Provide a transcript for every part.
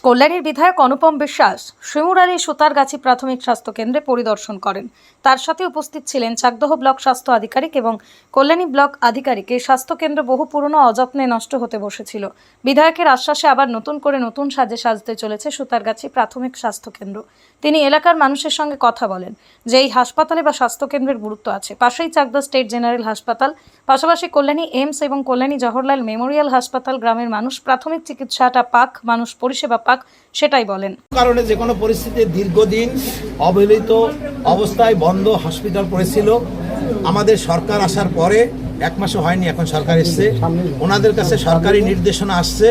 কল্যাণীর বিধায়ক অনুপম বিশ্বাস শিমুরালী সুতারগাছি প্রাথমিক স্বাস্থ্য কেন্দ্রে পরিদর্শন করেন। তার সাথে উপস্থিত ছিলেন চাকদহ ব্লক স্বাস্থ্য আধিকারিক এবং কল্যাণী ব্লক আধিকারিক। এই স্বাস্থ্য কেন্দ্র বহু পুরনো অযত্নে নষ্ট হতে বসেছিল। বিধায়কের আশ্বাসে আবার নতুন করে নতুন সাজে সাজতে চলেছে সুতারগাছি প্রাথমিক স্বাস্থ্য কেন্দ্র। তিনি এলাকার মানুষের সঙ্গে কথা বলেন যে এই হাসপাতালে বা স্বাস্থ্য কেন্দ্রের গুরুত্ব আছে। পাশেই চাকদহ স্টেট জেনারেল হাসপাতাল, পাশাপাশি কল্যাণী এইমস এবং কল্যাণী জওহরলাল মেমোরিয়াল হাসপাতাল। গ্রামের মানুষ প্রাথমিক চিকিৎসাটা পাক, মানুষ পরিষেবা পাক, সেটাই বলেন। কারণে যে কোনো পরিস্থিতিতে দীর্ঘদিন অবহেলিত অবস্থায় বন্ধ হসপিটাল পড়েছিল। আমাদের সরকার আসার পরে 1 মাসও হয়নি, এখন সরকার এসছে, ওনাদের কাছে সরকারি নির্দেশনা আসছে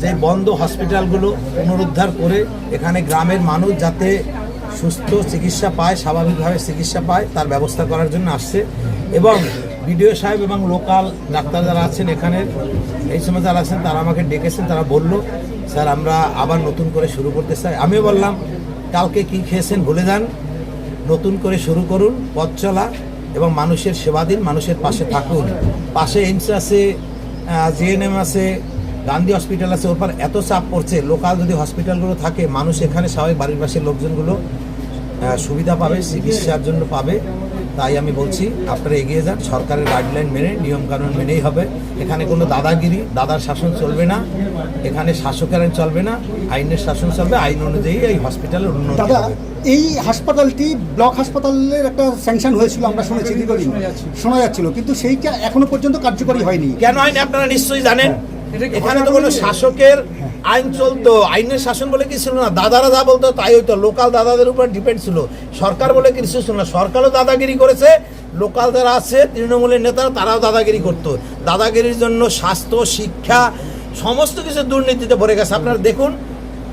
যে বন্ধ হসপিটালগুলো পুনরুদ্ধার করে এখানে গ্রামের মানুষ যাতে সুস্থ চিকিৎসা পায়, স্বাভাবিকভাবে চিকিৎসা পায়, তার ব্যবস্থা করার জন্য আসছে। এবং বিডিও সাহেব এবং লোকাল ডাক্তার যারা আছেন এখানে এই সময় যারা আছেন তারা আমাকে ডেকেছেন, তারা বলল স্যার আমরা আবার নতুন করে শুরু করতে চাই। আমিও বললাম কালকে কি খেয়েছেন ভুলে যান, নতুন করে শুরু করুন, পথ চলা এবং মানুষের সেবা দিন, মানুষের পাশে থাকুন। পাশে এইমস আছে, জিএনএম আছে, গান্ধী হসপিটাল আছে, ওর পর এত চাপ পড়ছে। লোকাল যদি হসপিটালগুলো থাকে মানুষ এখানে স্বাভাবিক বাড়ির পাশের লোকজনগুলো সুবিধা পাবে, চিকিৎসার জন্য পাবে। তাই আমি বলছি আপনারা এগিয়ে যান, সরকারের গাইডলাইন মেনে, নিয়মকানুন মেনেই হবে। এখানে কোনো দাদাগিরি, দাদার শাসন চলবে না, এখানে শাসকের আইন চলবে না, আইনের শাসন চলবে, আইন অনুযায়ী এই হসপিটালের উন্নতি হবে। এই হাসপাতালটি ব্লক হাসপাতালের একটা স্যাংশন হয়েছিল, আমরা শুনেছি, দীর্ঘদিন শোনা যাচ্ছিল, কিন্তু সেইটা এখনো পর্যন্ত কার্যকরী হয়নি। কেন হয়নি আপনারা নিশ্চয়ই জানেন। এখানে তো কোনো শাসকের আইন চলতো, আইনের শাসন বলে কি ছিল না, দাদারা যা বলতো তাই হইতো, লোকাল দাদাদের উপর ডিপেন্ড ছিল। সরকার বলে কিছু ছিল না, সরকারও দাদাগিরি করেছে, লোকাল যারা আছে তৃণমূলের নেতারা তারাও দাদাগিরি করতো। দাদাগিরির জন্য স্বাস্থ্য, শিক্ষা সমস্ত কিছু দুর্নীতিতে ভরে গেছে। আপনারা দেখুন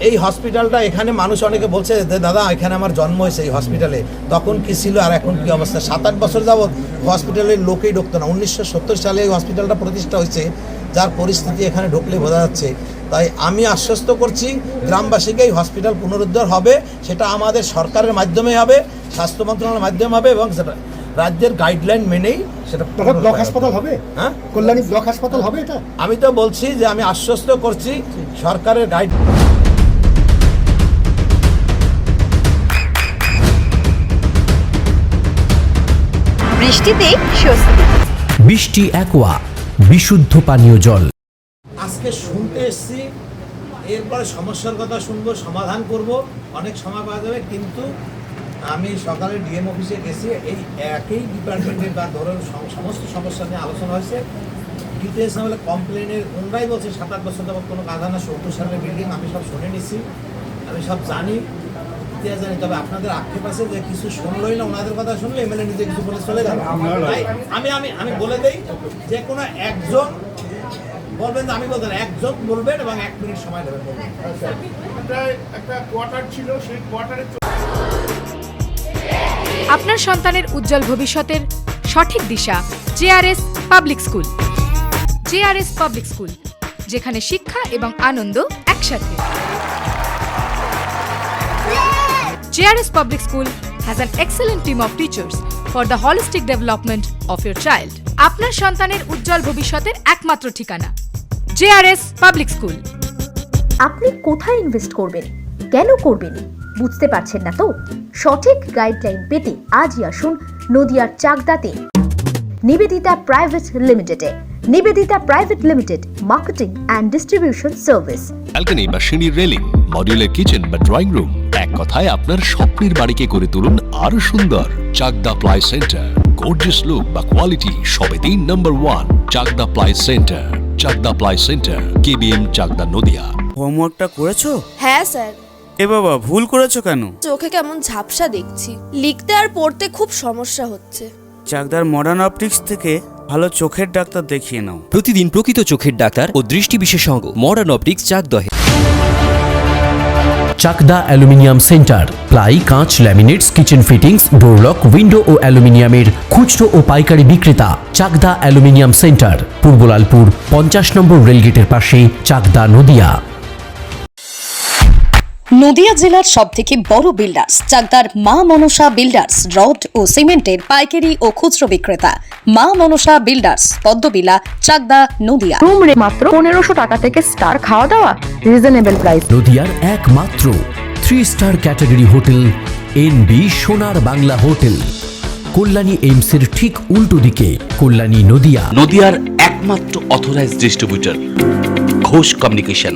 এই হসপিটালটা, এখানে মানুষ অনেকে বলছে যে দাদা এখানে আমার জন্ম হয়েছে এই হসপিটালে, তখন কি ছিল আর এখন কি অবস্থা। 7-8 বছর যাবৎ হসপিটালের লোকেই ঢুকতো না। 1970 সালে এই হসপিটালটা প্রতিষ্ঠা হয়েছে, যার পরিস্থিতি এখানে ঢুকলে বোঝা যাচ্ছে। তাই আমি আশ্বস্ত করছি গ্রামবাসীকে এই হসপিটাল পুনরুদ্ধার হবে, সেটা আমাদের সরকারের মাধ্যমে হবে, স্বাস্থ্য মন্ত্রণালয়ের মাধ্যমে হবে এবং সেটা রাজ্যের গাইডলাইন মেনেই সেটা ব্লক হাসপাতাল হবে। হ্যাঁ, কল্যাণী ব্লক হাসপাতাল হবে। এটা আমি তো বলছি যে আমি আশ্বস্ত করছি সরকারের গাইড। বৃষ্টিতে স্বস্তি। বৃষ্টি অ্যাকোয়া, বিশুদ্ধ পানীয় জল। আজকে শুনতে এসেছি, এরপরে সমস্যার কথা শুনবো, সমাধান করব, অনেক সময় পাওয়া যাবে। কিন্তু আমি সকালে ডিএম অফিসে গেছি, এই একই ডিপার্টমেন্টের বা ধরুন সমস্ত সমস্যা নিয়ে আলোচনা হয়েছে। ডিটেলস না হলে কমপ্লেনের ওনারাই বলছে 7-8 বছর যাবত কোনো কাজ হয় না, 70 সালের বিল্ডিং, আমি সব শুনে নিছি, আমি সব জানি, ইতিহাস জানি। তবে আপনাদের আক্ষেপ আছে যে কিছু শুনলই না, ওনাদের কথা শুনলে এমএলএ নিজে কিছু বলে চলে যাবে। তাই আমি বলে দেই, যে কোনো একজন বলবেন, আমি বলতেন একজন বলবেন এবং 1 মিনিট সময় দেবেন বলবেন। একটা কোয়ার্টার ছিল, সেই কোয়ার্টারে আপনার সন্তানের উজ্জ্বল ভবিষ্যতের সঠিক দিশা JRS public school. JRS public school, যেখানে শিক্ষা এবং আনন্দ একসাথে। JRS public school has an excellent team of teachers for the holistic development of your child. আপনার সন্তানের উজ্জ্বল ভবিষ্যতের একমাত্র ঠিকানা জেআরএস পাবলিক স্কুল। আপনি কোথায় ইনভেস্ট করবেন, কেন করবেন, বুঝতে পারছেন না তো? সঠিক গাইডলাইন পেতে আজই আসুন নদিয়ার চাকদাতে নিবেদিতা প্রাইভেট লিমিটেডে। Nivedita private limited, marketing and distribution service. Balcony বা সিঁড়ির রেলিং, মডিউলার কিচেন বা ড্রয়িং রুম, এক কথায় আপনার স্বপ্নের বাড়িকে করে তুলুন আরো সুন্দর। Chakdah ply centre, gorgeous look বা কোয়ালিটি সবেতেই number 1। Chakdah ply centre, Chakdah ply centre, KBM, Chakdah, Nadia. হোমওয়ার্কটা করেছো? হ্যাঁ স্যার। এ বাবা, ভুল করেছো কেন? চোখে কেমন ঝাপসা দেখছি, লিখতে আর পড়তে খুব সমস্যা হচ্ছে। চাকদার মডার্ন অপটিক্স থেকে ভালো চোখের ডাক্তার দেখিয়ে নাও। প্রতিদিন প্রকৃত চোখের ডাক্তার ও দৃষ্টি বিশেষজ্ঞ মডার্ন অপটিক্স, চাকদহে। চাকদা অ্যালুমিনিয়াম সেন্টার, প্লাই, কাঁচ, laminates, kitchen fittings, door lock, window ও অ্যালুমিনিয়ামের খুচরো ও পাইকারি বিক্রেতা। চাকদা অ্যালুমিনিয়াম সেন্টার, পূর্বলালপুর 50 নম্বর রেলগেটের পাশে, চাকদা, নদিয়া। নদিয়া জেলার সবথেকে বড় বিল্ডার্স চাকদার মা মনসা বিল্ডার্স রড ও সিমেন্টের পাইকারি ও খুচরো বিক্রেতা মা মনসা বিল্ডার্স পদ্মবিলা চাকদা নদিয়া। রুম রে মাত্র 1500 টাকা থেকে স্টার খাওয়া দাওয়া রিজনেবল প্রাইস। নদিয়ার একমাত্র 3 স্টার ক্যাটাগরি হোটেল এনবি সোনার বাংলা হোটেল, কল্যাণী এইমসের ঠিক উল্টো দিকে, কল্যাণী নদিয়া। নদিয়ার একমাত্র অথরাইজড ডিস্ট্রিবিউটর ঘোষ কমিউনিকেশন।